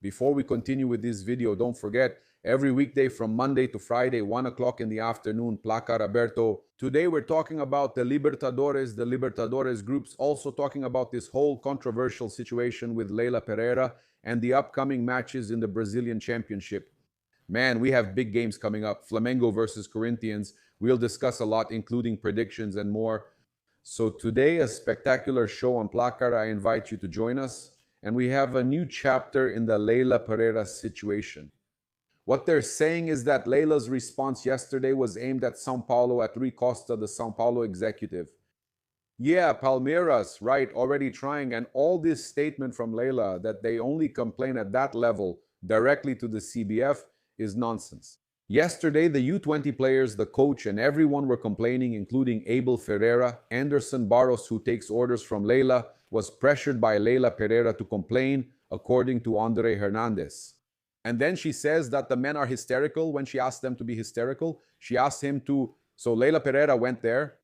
Before we continue with this video, don't forget, every weekday from Monday to Friday, 1 o'clock in the afternoon, Placar Aberto. Today we're talking about the Libertadores groups, also talking about this whole controversial situation with Leila Pereira and the upcoming matches in the Brazilian Championship. Man, we have big games coming up. Flamengo versus Corinthians. We'll discuss a lot, including predictions and more. So today, a spectacular show on Placar. I invite you to join us. And we have a new chapter in the Leila Pereira situation. What they're saying is that Leila's response yesterday was aimed at São Paulo, at Rui Costa, the São Paulo executive. Yeah, Palmeiras, right, already trying. And all this statement from Leila that they only complain at that level directly to the CBF is nonsense. Yesterday, the U20 players, the coach, and everyone were complaining, including Abel Ferreira. Anderson Barros, who takes orders from Leila, was pressured by Leila Pereira to complain, according to Andre Hernandez. And then she says that the men are hysterical when she asked them to be hysterical. She asked him to... So Leila Pereira went there.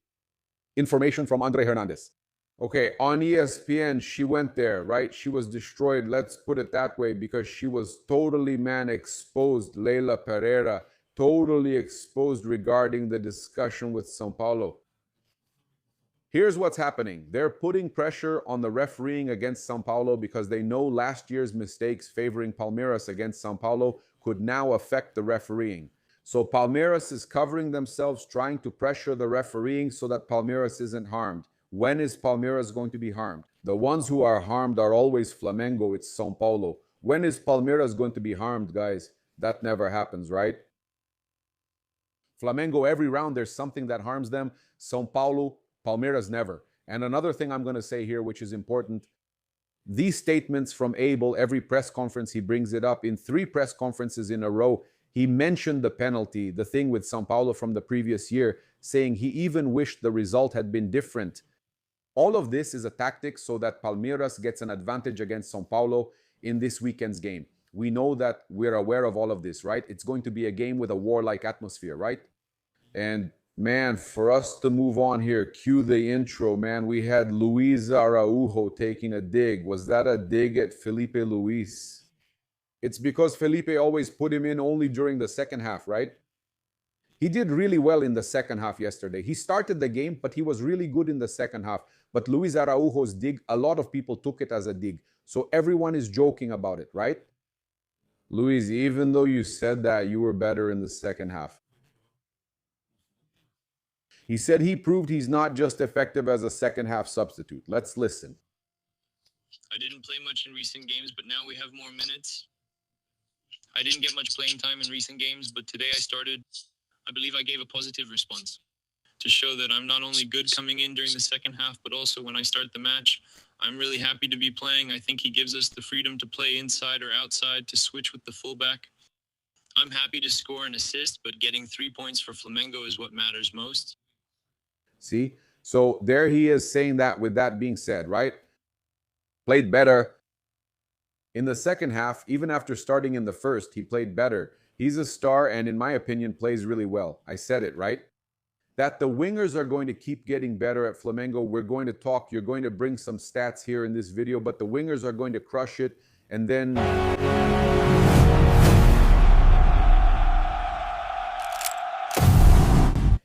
Information from Andre Hernandez. Okay, on ESPN, she went there, right? She was destroyed, let's put it that way, because she was totally, exposed, Leila Pereira, totally exposed regarding the discussion with São Paulo. Here's what's happening. They're putting pressure on the refereeing against São Paulo because they know last year's mistakes favoring Palmeiras against São Paulo could now affect the refereeing. So Palmeiras is covering themselves, trying to pressure the refereeing so that Palmeiras isn't harmed. When is Palmeiras going to be harmed? The ones who are harmed are always Flamengo, it's São Paulo. When is Palmeiras going to be harmed, guys? That never happens, right? Flamengo, every round there's something that harms them. São Paulo, Palmeiras never. And another thing I'm going to say here, which is important, these statements from Abel, every press conference he brings it up. In 3 press conferences in a row, he mentioned the penalty, the thing with São Paulo from the previous year, saying he even wished the result had been different. All of this is a tactic so that Palmeiras gets an advantage against São Paulo in this weekend's game. We know that we're aware of all of this, right? It's going to be a game with a warlike atmosphere, right? And man, for us to move on here, cue the intro, man. We had Luiz Araújo taking a dig. Was that a dig at Felipe Luiz? It's because Felipe always put him in only during the second half, right? He did really well in the second half yesterday. He started the game, but he was really good in the second half. But Luiz Araújo's dig, a lot of people took it as a dig. So everyone is joking about it, right? Luiz, even though you said that, you were better in the second half. He said he proved he's not just effective as a second half substitute. Let's listen. I didn't play much in recent games, but now we have more minutes. I didn't get much playing time in recent games, but today I started. I believe I gave a positive response to show that I'm not only good coming in during the second half, but also when I start the match, I'm really happy to be playing. I think he gives us the freedom to play inside or outside, to switch with the fullback. I'm happy to score and assist, but getting 3 points for Flamengo is what matters most. See? So there he is saying that with that being said, right? Played better. In the second half, even after starting in the first, he played better. He's a star and, in my opinion, plays really well. I said it, right? That the wingers are going to keep getting better at Flamengo. We're going to talk. You're going to bring some stats here in this video, but the wingers are going to crush it. And then...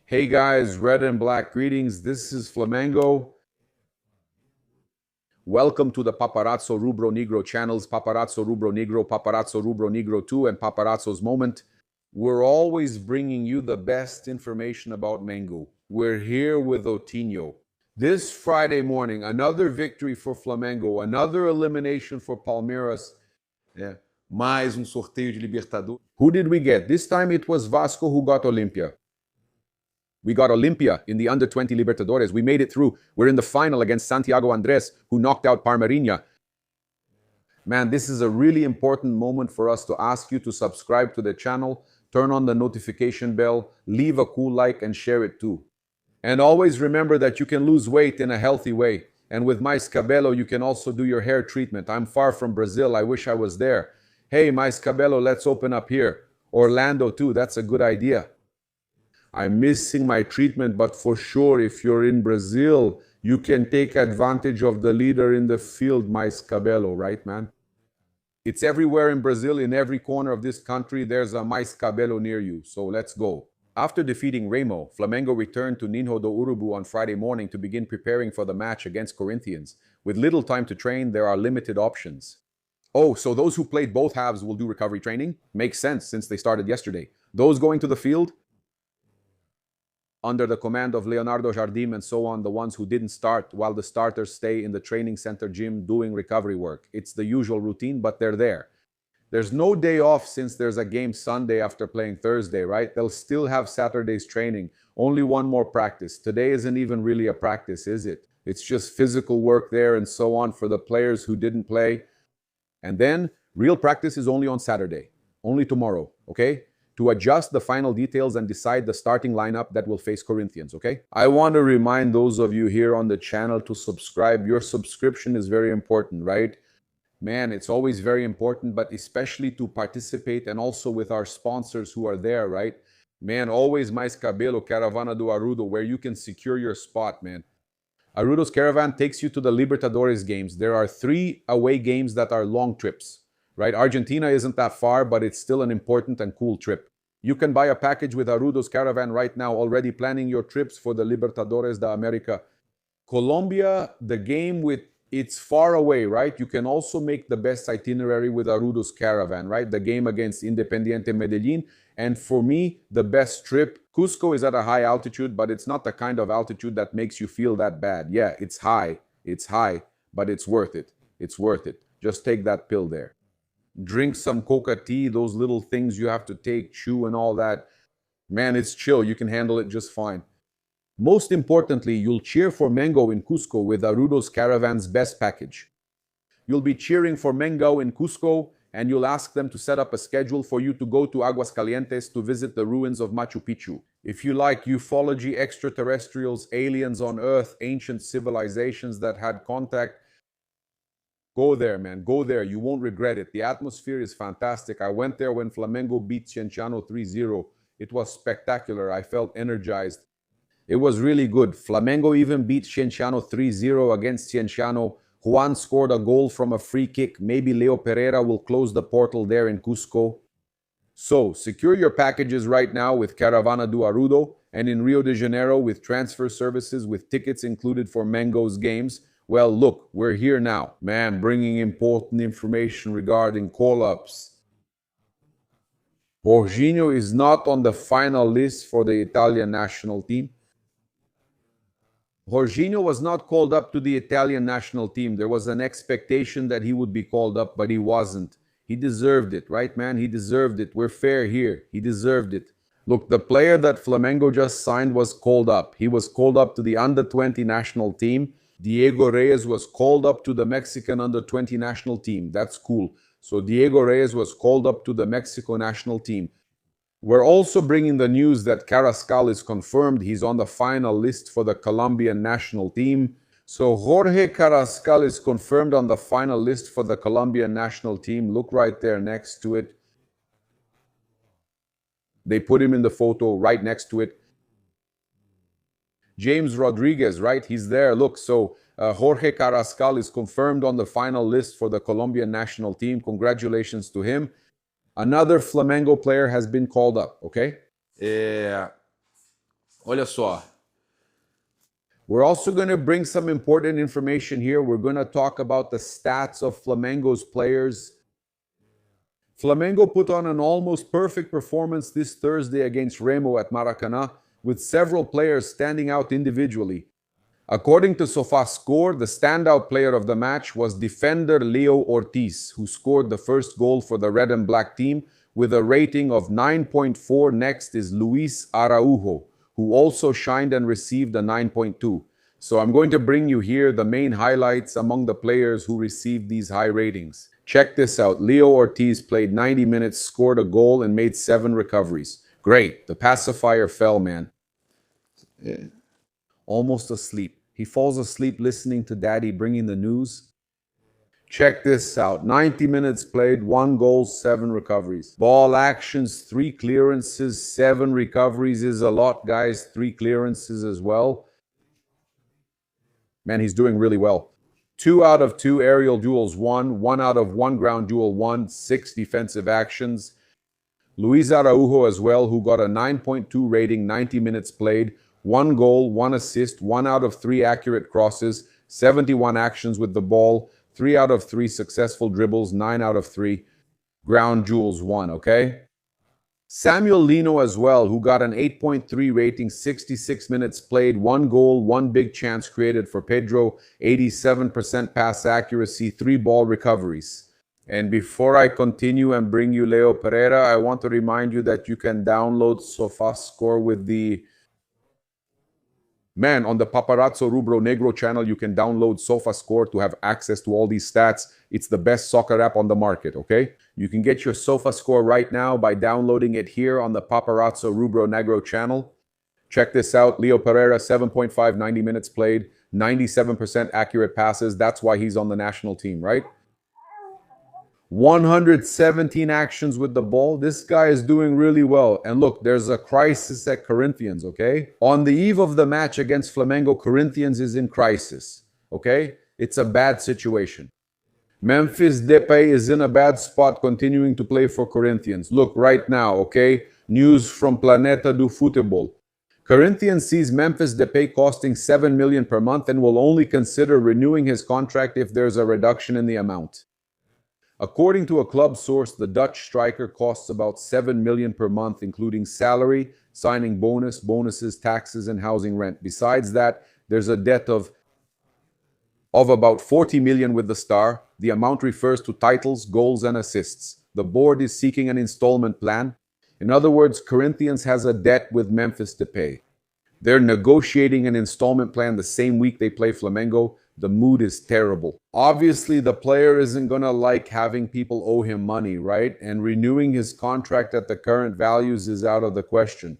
Hey guys, red and black greetings. This is Flamengo. Welcome to the Paparazzo Rubro Negro channels, Paparazzo Rubro Negro 2, and Paparazzo's Moment. We're always bringing you the best information about Mengo. We're here with Otinho. This Friday morning, another victory for Flamengo, another elimination for Palmeiras. Yeah. Mais sorteio de Libertadores. Who did we get? This time it was Vasco who got Olympia. We got Olympia in the under-20 Libertadores. We made it through. We're in the final against Santiago Andrés, who knocked out Palmeirinha. Man, this is a really important moment for us to ask you to subscribe to the channel, turn on the notification bell, leave a cool like, and share it too. And always remember that you can lose weight in a healthy way. And with Mais Cabello, you can also do your hair treatment. I'm far from Brazil. I wish I was there. Hey, Mais Cabello, let's open up here. Orlando too. That's a good idea. I'm missing my treatment, but for sure, if you're in Brazil, you can take advantage of the leader in the field, Mais Cabello, right, man? It's everywhere in Brazil. In every corner of this country, there's a Mais Cabelo near you. So let's go. After defeating Remo, Flamengo returned to Ninho do Urubu on Friday morning to begin preparing for the match against Corinthians. With little time to train, there are limited options. Oh, so those who played both halves will do recovery training? Makes sense since they started yesterday. Those going to the field, under the command of Leonardo Jardim and so on, the ones who didn't start, while the starters stay in the training center gym doing recovery work. It's the usual routine, but they're there. There's no day off since there's a game Sunday after playing Thursday, right? They'll still have Saturday's training. Only one more practice. Today isn't even really a practice, is it? It's just physical work there and so on for the players who didn't play. And then real practice is only on Saturday, only tomorrow, okay? To adjust the final details and decide the starting lineup that will face Corinthians, okay? I want to remind those of you here on the channel to subscribe. Your subscription is very important, right? Man, it's always very important, but especially to participate and also with our sponsors who are there, right? Man, always Mais Cabelo, Caravana do Arrudo, where you can secure your spot, man. Arrudo's Caravan takes you to the Libertadores games. There are 3 away games that are long trips, right? Argentina isn't that far, but it's still an important and cool trip. You can buy a package with Arrudo's Caravan right now, already planning your trips for the Libertadores de America. Colombia, the game it's far away, right? You can also make the best itinerary with Arrudo's Caravan, right? The game against Independiente Medellin. And for me, the best trip, Cusco is at a high altitude, but it's not the kind of altitude that makes you feel that bad. Yeah, it's high, but it's worth it. It's worth it. Just take that pill there. Drink some coca tea, those little things you have to take, chew and all that. Man, it's chill. You can handle it just fine. Most importantly, you'll cheer for Mengo in Cusco with Arrudo's Caravan's best package. You'll be cheering for Mengo in Cusco, and you'll ask them to set up a schedule for you to go to Aguascalientes to visit the ruins of Machu Picchu. If you like ufology, extraterrestrials, aliens on Earth, ancient civilizations that had contact, go there, man. Go there. You won't regret it. The atmosphere is fantastic. I went there when Flamengo beat Cienciano 3-0. It was spectacular. I felt energized. It was really good. Flamengo even beat Cienciano 3-0 against Cienciano. Juan scored a goal from a free kick. Maybe Leo Pereira will close the portal there in Cusco. So, secure your packages right now with Caravana do Arrudo, and in Rio de Janeiro with transfer services with tickets included for Mengo's games. Well, look, we're here now. Man, bringing important information regarding call-ups. Jorginho is not on the final list for the Italian national team. Jorginho was not called up to the Italian national team. There was an expectation that he would be called up, but he wasn't. He deserved it, right, man? He deserved it. We're fair here. He deserved it. Look, the player that Flamengo just signed was called up. He was called up to the under-20 national team. Diego Reyes was called up to the Mexican under-20 national team. That's cool. So Diego Reyes was called up to the Mexico national team. We're also bringing the news that Carrascal is confirmed. He's on the final list for the Colombian national team. So Jorge Carrascal is confirmed on the final list for the Colombian national team. Look right there next to it. They put him in the photo right next to it. James Rodriguez, right? He's there. Look, so Jorge Carrascal is confirmed on the final list for the Colombian national team. Congratulations to him. Another Flamengo player has been called up, okay? Olha só. We're also going to bring some important information here. We're going to talk about the stats of Flamengo's players. Flamengo put on an almost perfect performance this Thursday against Remo at Maracanã, with several players standing out individually. According to SofaScore, the standout player of the match was defender Leo Ortiz, who scored the first goal for the red and black team with a rating of 9.4. Next is Luiz Araújo, who also shined and received a 9.2. So I'm going to bring you here the main highlights among the players who received these high ratings. Check this out. Leo Ortiz played 90 minutes, scored a goal, and made 7 recoveries. Great. The pacifier fell, man. Almost asleep. He falls asleep listening to Daddy bringing the news. Check this out. 90 minutes played, 1 goal, 7 recoveries. Ball actions, 3 clearances, 7 recoveries is a lot, guys. 3 clearances as well. Man, he's doing really well. 2 out of 2 aerial duels won, 1 out of 1 ground duel won, 6 defensive actions. Luiz Araújo as well, who got a 9.2 rating, 90 minutes played, 1 goal, 1 assist, 1 out of 3 accurate crosses, 71 actions with the ball, 3 out of 3 successful dribbles, 9 out of 3 ground duels won, okay? Samuel Lino as well, who got an 8.3 rating, 66 minutes played, 1 goal, 1 big chance created for Pedro, 87% pass accuracy, 3 ball recoveries. And before I continue and bring you Leo Pereira, I want to remind you that you can download SofaScore with the... Man, on the Paparazzo Rubro Negro channel, you can download SofaScore to have access to all these stats. It's the best soccer app on the market, okay? You can get your SofaScore right now by downloading it here on the Paparazzo Rubro Negro channel. Check this out. Leo Pereira, 7.5, 90 minutes played, 97% accurate passes. That's why he's on the national team, right? 117 actions with the ball. This guy is doing really well. And look, there's a crisis at Corinthians, okay? On the eve of the match against Flamengo, Corinthians is in crisis, okay? It's a bad situation. Memphis Depay is in a bad spot continuing to play for Corinthians. Look, right now, okay? News from Planeta do Futebol. Corinthians sees Memphis Depay costing $7 million per month and will only consider renewing his contract if there's a reduction in the amount. According to a club source, the Dutch striker costs about $7 million per month, including salary, signing bonus, bonuses, taxes, and housing rent. Besides that, there's a debt of about $40 million with the Star. The amount refers to titles, goals, and assists. The board is seeking an installment plan. In other words, Corinthians has a debt with Memphis Depay. They're negotiating an installment plan the same week they play Flamengo. The mood is terrible. Obviously, the player isn't going to like having people owe him money, right? And renewing his contract at the current values is out of the question.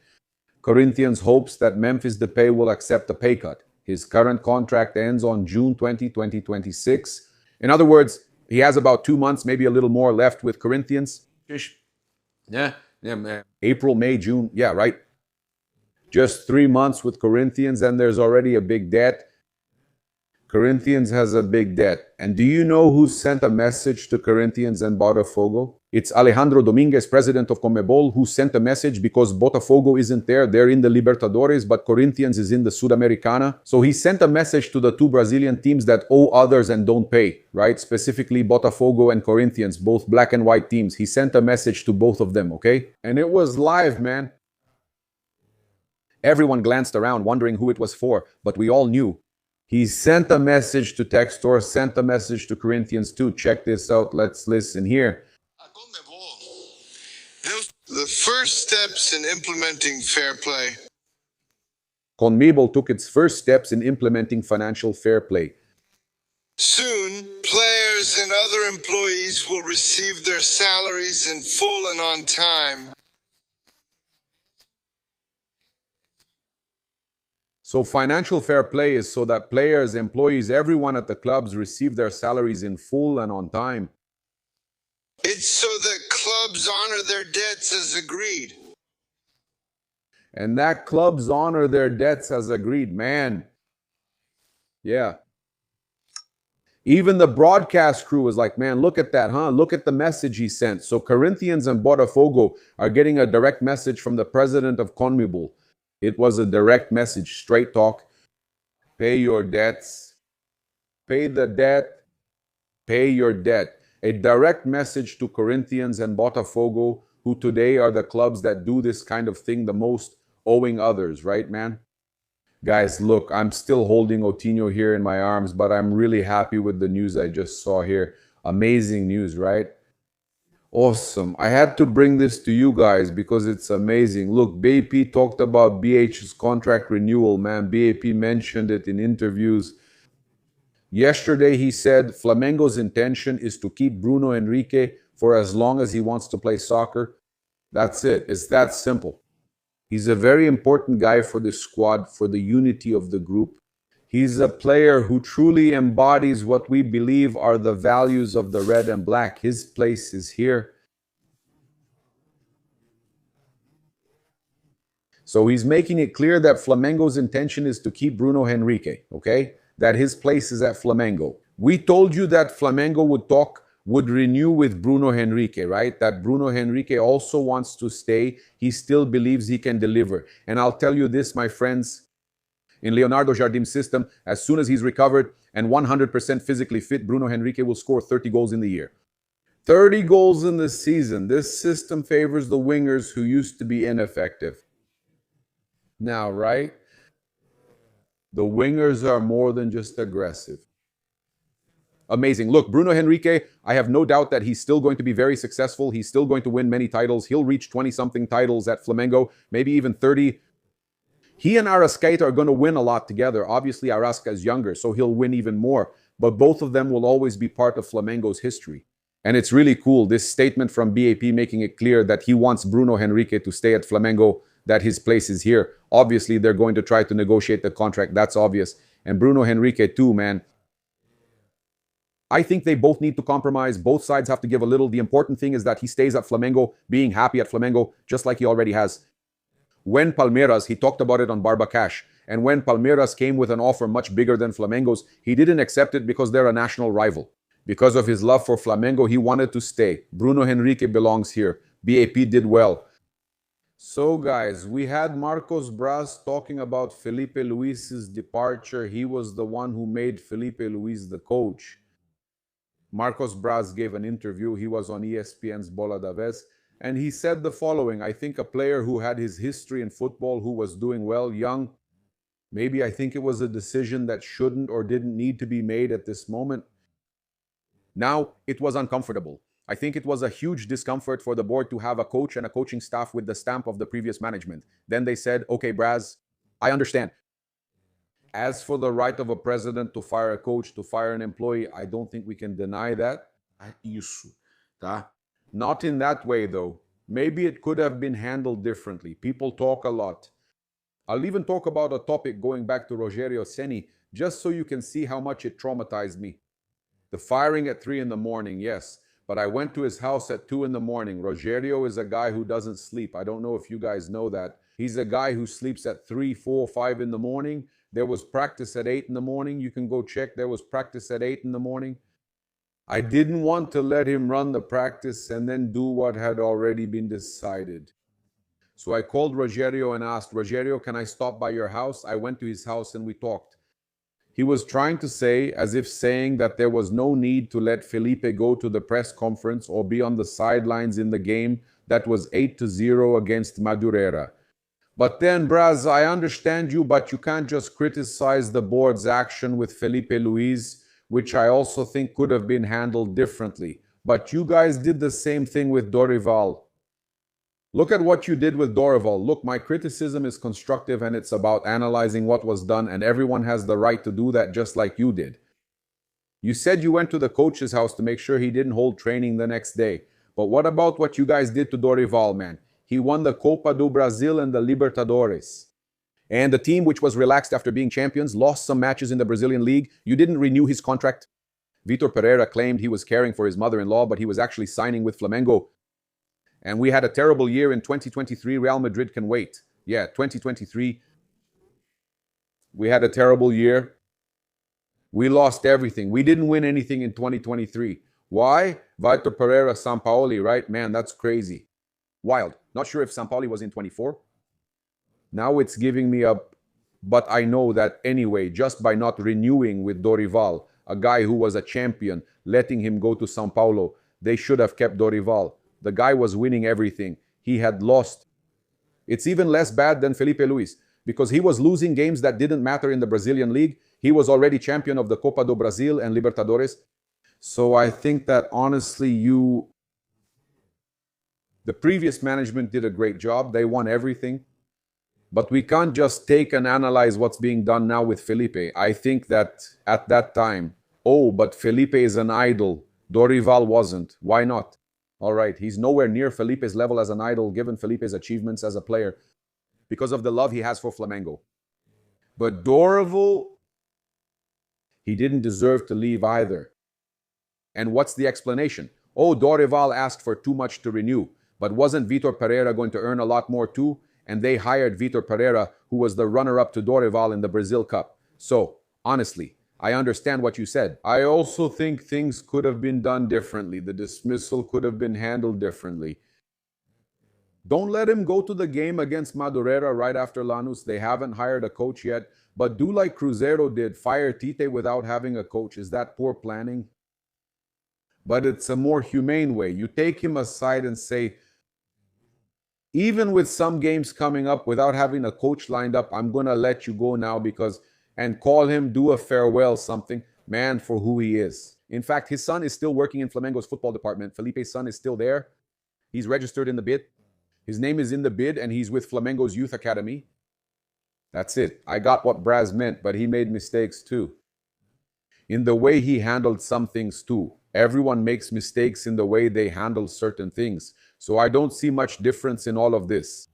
Corinthians hopes that Memphis Depay will accept a pay cut. His current contract ends on June 20, 2026. In other words, he has about 2 months, maybe a little more left with Corinthians. Yeah, man. April, May, June. Yeah, right. Just 3 months with Corinthians and there's already a big debt. Corinthians has a big debt. And do you know who sent a message to Corinthians and Botafogo? It's Alejandro Dominguez, president of CONMEBOL, who sent a message because Botafogo isn't there. They're in the Libertadores, but Corinthians is in the Sudamericana. So he sent a message to the 2 Brazilian teams that owe others and don't pay, right? Specifically Botafogo and Corinthians, both black and white teams. He sent a message to both of them, okay? And it was live, man. Everyone glanced around wondering who it was for, but we all knew. He sent a message to Textor, sent a message to Corinthians too. Check this out. Let's listen here. The first steps in implementing fair play. CONMEBOL took its first steps in implementing financial fair play. Soon, players and other employees will receive their salaries in full and on time. So financial fair play is so that players, employees, everyone at the clubs receive their salaries in full and on time. It's so that clubs honor their debts as agreed. And that clubs honor their debts as agreed, man. Yeah. Even the broadcast crew was like, man, look at that, huh? Look at the message he sent. So Corinthians and Botafogo are getting a direct message from the president of CONMEBOL. It was a direct message, straight talk. Pay your debts. Pay the debt. Pay your debt. A direct message to Corinthians and Botafogo, who today are the clubs that do this kind of thing the most, owing others, right, man? Guys, look, I'm still holding Otinho here in my arms, but I'm really happy with the news I just saw here. Amazing news, right? Awesome. I had to bring this to you guys because it's amazing. Look, BAP talked about BH's contract renewal, man. BAP mentioned it in interviews. Yesterday, he said Flamengo's intention is to keep Bruno Henrique for as long as he wants to play soccer. That's it. It's that simple. He's a very important guy for the squad, for the unity of the group. He's a player who truly embodies what we believe are the values of the red and black. His place is here. So he's making it clear that Flamengo's intention is to keep Bruno Henrique, okay? That his place is at Flamengo. We told you that Flamengo would renew with Bruno Henrique, right? That Bruno Henrique also wants to stay. He still believes he can deliver. And I'll tell you this, my friends, in Leonardo Jardim's system, as soon as he's recovered and 100% physically fit, Bruno Henrique will score 30 goals in the year. 30 goals in the season. This system favors the wingers who used to be ineffective. Now, right? The wingers are more than just aggressive. Amazing. Look, Bruno Henrique, I have no doubt that he's still going to be very successful. He's still going to win many titles. He'll reach 20-something titles at Flamengo, maybe even 30. He and Arrascaeta are going to win a lot together. Obviously, Arrasca is younger, so he'll win even more. But both of them will always be part of Flamengo's history. And it's really cool, this statement from BAP making it clear that he wants Bruno Henrique to stay at Flamengo, that his place is here. Obviously, they're going to try to negotiate the contract. That's obvious. And Bruno Henrique too, man. I think they both need to compromise. Both sides have to give a little. The important thing is that he stays at Flamengo, being happy at Flamengo, just like he already has. When Palmeiras, he talked about it on Barba Cash, and when Palmeiras came with an offer much bigger than Flamengo's, he didn't accept it because they're a national rival. Because of his love for Flamengo, he wanted to stay. Bruno Henrique belongs here. BAP did well. So guys, we had Marcos Braz talking about Felipe Luis's departure. He was the one who made Felipe Luis the coach. Marcos Braz gave an interview. He was on ESPN's Bola da Vez. And he said the following: I think a player who had his history in football, who was doing well, young, maybe I think it was a decision that shouldn't or didn't need to be made at this moment. Now, it was uncomfortable. I think it was a huge discomfort for the board to have a coach and a coaching staff with the stamp of the previous management. Then they said, okay, Braz, I understand. As for the right of a president to fire a coach, to fire an employee, I don't think we can deny that. Isso, tá? Not in that way, though. Maybe it could have been handled differently. People talk a lot. I'll even talk about a topic going back to Rogério Ceni, just so you can see how much it traumatized me. The firing at 3 in the morning, yes. But I went to his house at 2 in the morning. Rogério is a guy who doesn't sleep. I don't know if you guys know that. He's a guy who sleeps at 3, 4, 5 in the morning. There was practice at 8 in the morning. You can go check. There was practice at 8 in the morning. I didn't want to let him run the practice and then do what had already been decided. So I called Rogério and asked, Rogério, can I stop by your house? I went to his house and we talked. He was trying to say, as if saying that there was no need to let Felipe go to the press conference or be on the sidelines in the game that was 8-0 against Madureira. But then, Braz, I understand you, but you can't just criticize the board's action with Felipe Luis, which I also think could have been handled differently. But you guys did the same thing with Dorival. Look at what you did with Dorival. Look, my criticism is constructive and it's about analyzing what was done, and everyone has the right to do that just like you did. You said you went to the coach's house to make sure he didn't hold training the next day. But what about what you guys did to Dorival, man? He won the Copa do Brasil and the Libertadores. And the team, which was relaxed after being champions, lost some matches in the Brazilian league. You didn't renew his contract. Vitor Pereira claimed he was caring for his mother-in-law, but he was actually signing with Flamengo. And we had a terrible year in 2023. Real Madrid can wait. Yeah, 2023. We had a terrible year. We lost everything. We didn't win anything in 2023. Why? Vitor Pereira, Sampaoli, right? Man, that's crazy. Wild. Not sure if Sampaoli was in 24. Now it's giving me up. But I know that anyway, just by not renewing with Dorival, a guy who was a champion, letting him go to São Paulo, they should have kept Dorival. The guy was winning everything. He had lost. It's even less bad than Felipe Luis, because he was losing games that didn't matter in the Brazilian league. He was already champion of the Copa do Brasil and Libertadores. So I think that honestly, the previous management did a great job. They won everything. But we can't just take and analyze what's being done now with Felipe. I think that at that time, oh, but Felipe is an idol. Dorival wasn't. Why not? All right, he's nowhere near Felipe's level as an idol, given Felipe's achievements as a player, because of the love he has for Flamengo. But Dorival, he didn't deserve to leave either. And what's the explanation? Oh, Dorival asked for too much to renew, but wasn't Vitor Pereira going to earn a lot more too? And they hired Vitor Pereira, who was the runner-up to Dorival in the Brazil Cup. So, honestly, I understand what you said. I also think things could have been done differently. The dismissal could have been handled differently. Don't let him go to the game against Madureira right after Lanús. They haven't hired a coach yet. But do like Cruzeiro did, fire Tite without having a coach. Is that poor planning? But it's a more humane way. You take him aside and say, even with some games coming up without having a coach lined up, I'm going to let you go now because, and call him, do a farewell, something, man, for who he is. In fact, his son is still working in Flamengo's football department. Felipe's son is still there. He's registered in the bid. His name is in the bid, and he's with Flamengo's youth academy. That's it. I got what Braz meant, but he made mistakes too. In the way he handled some things too. Everyone makes mistakes in the way they handle certain things. So I don't see much difference in all of this.